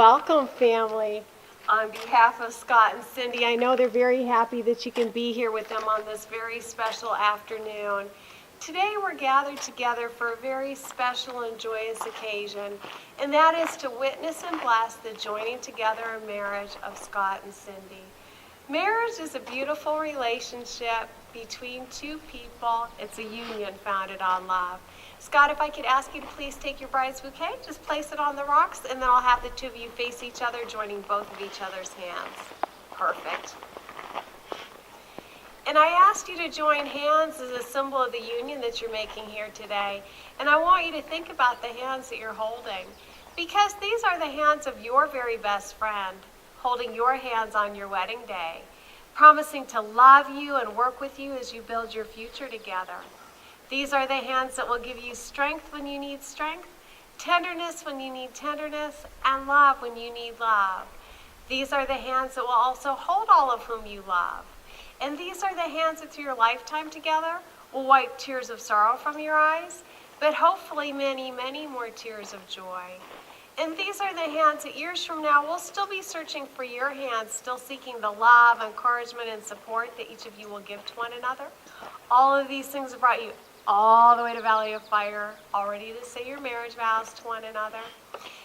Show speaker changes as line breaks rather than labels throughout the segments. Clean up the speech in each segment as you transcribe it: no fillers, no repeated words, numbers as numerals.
Welcome, family. On behalf of Scott and Cindy, I know they're very happy that you can be here with them on this very special afternoon. Today we're gathered together for a very special and joyous occasion, and that is to witness and bless the joining together in marriage of Scott and Cindy. Marriage is a beautiful relationship between two people. It's a union founded on love. Scott, if I could ask you to please take your bride's bouquet, just place it on the rocks, and then I'll have the two of you face each other, joining both of each other's hands. Perfect. And I asked you to join hands as a symbol of the union that you're making here today. And I want you to think about the hands that you're holding, because these are the hands of your very best friend, holding your hands on your wedding day, promising to love you and work with you as you build your future together. These are the hands that will give you strength when you need strength, tenderness when you need tenderness, and love when you need love. These are the hands that will also hold all of whom you love. And these are the hands that through your lifetime together will wipe tears of sorrow from your eyes, but hopefully many, many more tears of joy. And these are the hands that years from now will still be searching for your hands, still seeking the love, encouragement, and support that each of you will give to one another. All of these things have brought you all the way to Valley of Fire, all ready to say your marriage vows to one another.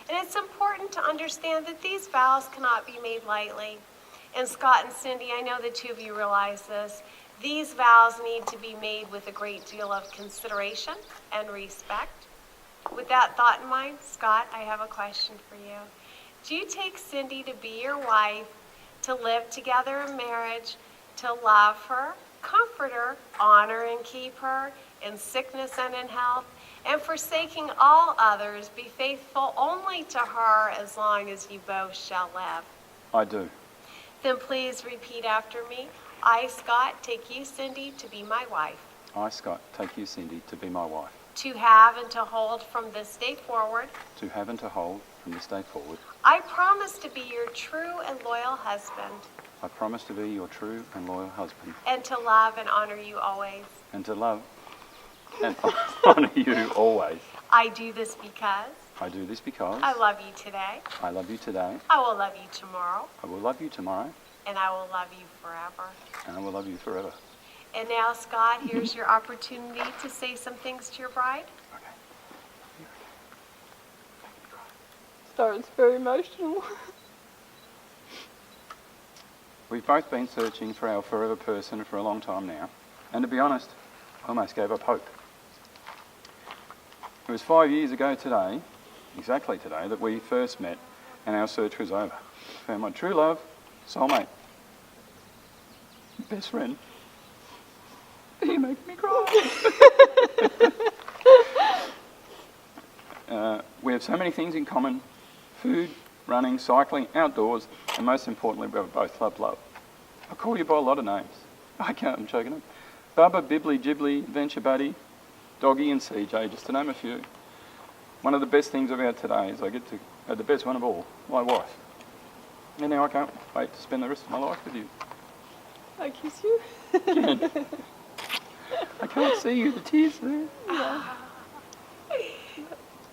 And it's important to understand that these vows cannot be made lightly. And Scott and Cindy, I know the two of you realize this. These vows need to be made with a great deal of consideration and respect. With that thought in mind, Scott, I have a question for you. Do you take Cindy to be your wife, to live together in marriage, to love her, comfort her, honor and keep her in sickness and in health, and forsaking all others, be faithful only to her as long as you both shall live?
I do.
Then please repeat after me. I, Scott, take you, Cindy, to be my wife.
I, Scott, take you, Cindy, to be my wife.
To have and to hold from this day forward.
To have and to hold from this day forward.
I promise to be your true and loyal husband.
I promise to be your true and loyal husband.
And to love and honor you always.
And to love and honor you always.
I do this because.
I do this because.
I love you today.
I love you today.
I will love you tomorrow.
I will love you tomorrow.
And I will love you forever.
And I will love you forever.
And now, Scott, here's your opportunity to say some things to your bride.
Okay.
Sorry, it's very emotional.
We've both been searching for our forever person for a long time now. And to be honest, I almost gave up hope. It was 5 years ago today, exactly today, that we first met and our search was over. I found my true love, soulmate, best friend. You make me cry. We have so many things in common: food, running, cycling, outdoors, and most importantly, we both love love. I call you by a lot of names. I'm choking up. Bubba, Bibbly, Ghibli, Adventure Buddy, Doggy and CJ, just to name a few. One of the best things about today is I get to have the best one of all, my wife. And now I can't wait to spend the rest of my life with you.
I kiss you.
Again. I can't see you, the tears there.
Yeah.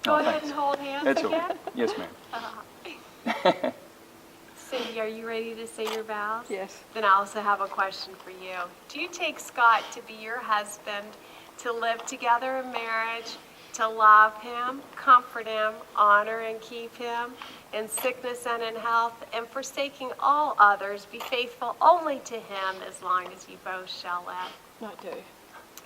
Go ahead
thanks.
and hold hands
That's
again.
all. Yes, ma'am.
Cindy, are you ready to say your vows?
Yes.
Then I also have a question for you. Do you take Scott to be your husband, to live together in marriage, to love him, comfort him, honor and keep him in sickness and in health, and forsaking all others, be faithful only to him as long as you both shall live?
I do.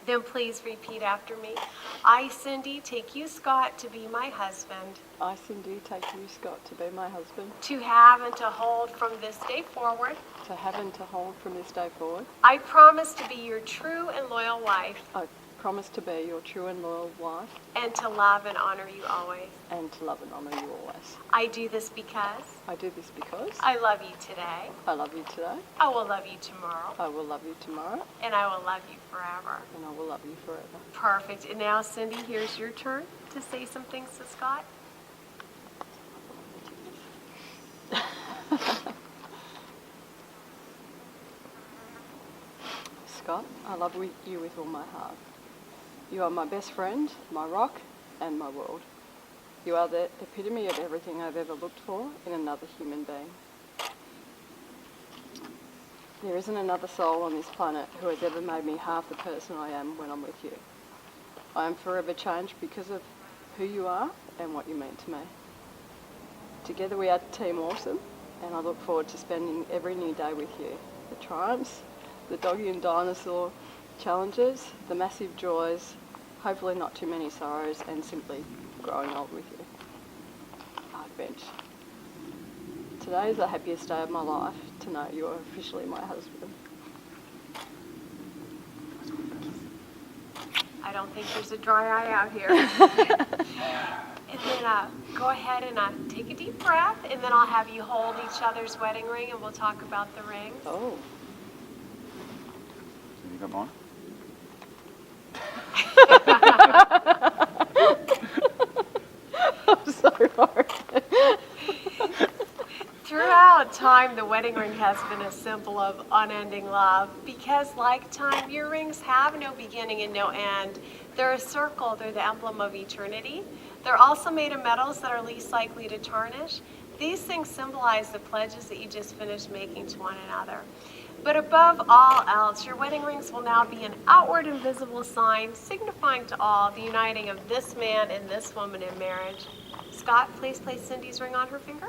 Then please repeat after me. I, Cindy, take you, Scott, to be my husband,
I, Cindy, take you, Scott, to be my husband,
to have and to hold from this day forward.
to have and to hold from this day forward.
I promise to be your true and loyal wife,
I promise to be your true and loyal wife,
and to love and honor you always.
and to love and honour you always.
I do this because
I do this because
I love you today.
I love you today,
I will love you tomorrow,
I will love you tomorrow,
and I will love you forever.
and I will love you forever.
Perfect. And now, Cindy, here's your turn to say some things to Scott.
Scott, I love you with all my heart. You are my best friend, my rock, and my world. You are the epitome of everything I've ever looked for in another human being. There isn't another soul on this planet who has ever made me half the person I am when I'm with you. I am forever changed because of who you are and what you mean to me. Together we are Team Awesome, and I look forward to spending every new day with you. The triumphs, the doggy and dinosaur challenges, the massive joys, hopefully not too many sorrows, and simply growing old with you. Art bench. Today is the happiest day of my life to know you are officially my husband.
I don't think there's a dry eye out here. And then go ahead and take a deep breath, and then I'll have you hold each other's wedding ring, and we'll talk about the rings.
Oh.
Have you got mine?
I'm so worried.
Throughout time, the wedding ring has been a symbol of unending love because, like time, your rings have no beginning and no end. They're a circle. They're the emblem of eternity. They're also made of metals that are least likely to tarnish. These things symbolize the pledges that you just finished making to one another. But above all else, your wedding rings will now be an outward and visible sign signifying to all the uniting of this man and this woman in marriage. Scott, please place Cindy's ring on her finger.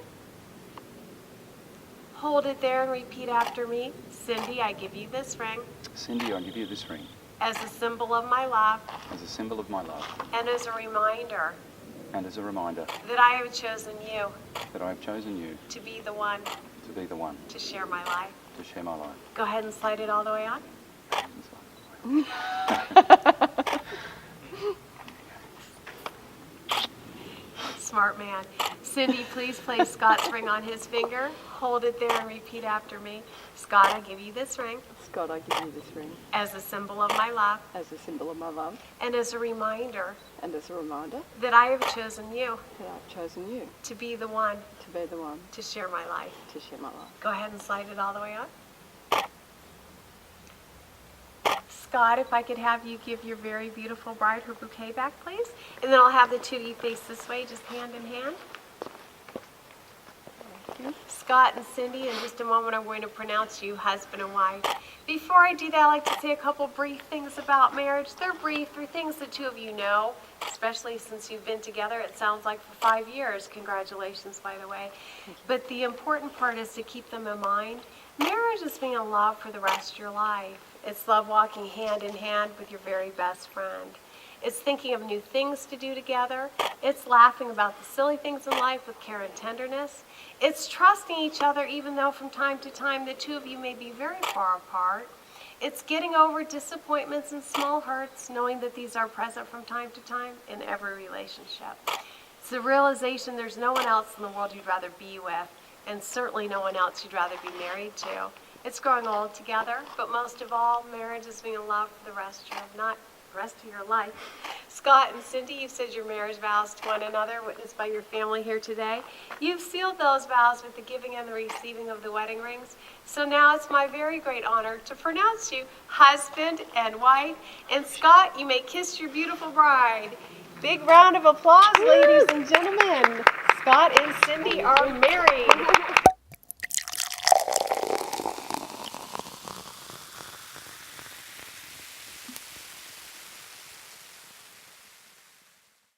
Hold it there and repeat after me. Cindy, I give you this ring
Cindy, I give you this ring
as a symbol of my love
as a symbol of my love
and as a reminder
and as a reminder
that I have chosen you
that I have chosen you
to be the one
to be the one
to share my life.
to share my life.
Go ahead and slide it all the way on. Smart man. Cindy, please place Scott's ring on his finger. Hold it there and repeat after me. Scott, I give you this ring
Scott, I give you this ring
as a symbol of my love
as a symbol of my love
and as a reminder
and as a reminder
that I have chosen you
that I've chosen you
to be the one
to be the one
to share my life.
to share my life.
Go ahead and slide it all the way on. Scott, if I could have you give your very beautiful bride her bouquet back, please. And then I'll have the two of you face this way, just hand in hand.
Thank you.
Scott and Cindy, in just a moment I'm going to pronounce you husband and wife. Before I do that, I'd like to say a couple brief things about marriage. They're brief, they're things the two of you know, especially since you've been together, it sounds like, for 5 years. Congratulations, by the way. But the important part is to keep them in mind. Marriage is being in love for the rest of your life. It's love walking hand in hand with your very best friend. It's thinking of new things to do together. It's laughing about the silly things in life with care and tenderness. It's trusting each other even though from time to time the two of you may be very far apart. It's getting over disappointments and small hurts, knowing that these are present from time to time in every relationship. It's the realization there's no one else in the world you'd rather be with, and certainly no one else you'd rather be married to. It's growing old together, but most of all, marriage is being in love for the rest of your life. Scott and Cindy, you've said your marriage vows to one another, witnessed by your family here today. You've sealed those vows with the giving and the receiving of the wedding rings. So now it's my very great honor to pronounce you husband and wife. And Scott, you may kiss your beautiful bride. Big round of applause, ladies and gentlemen. Scott and Cindy are married.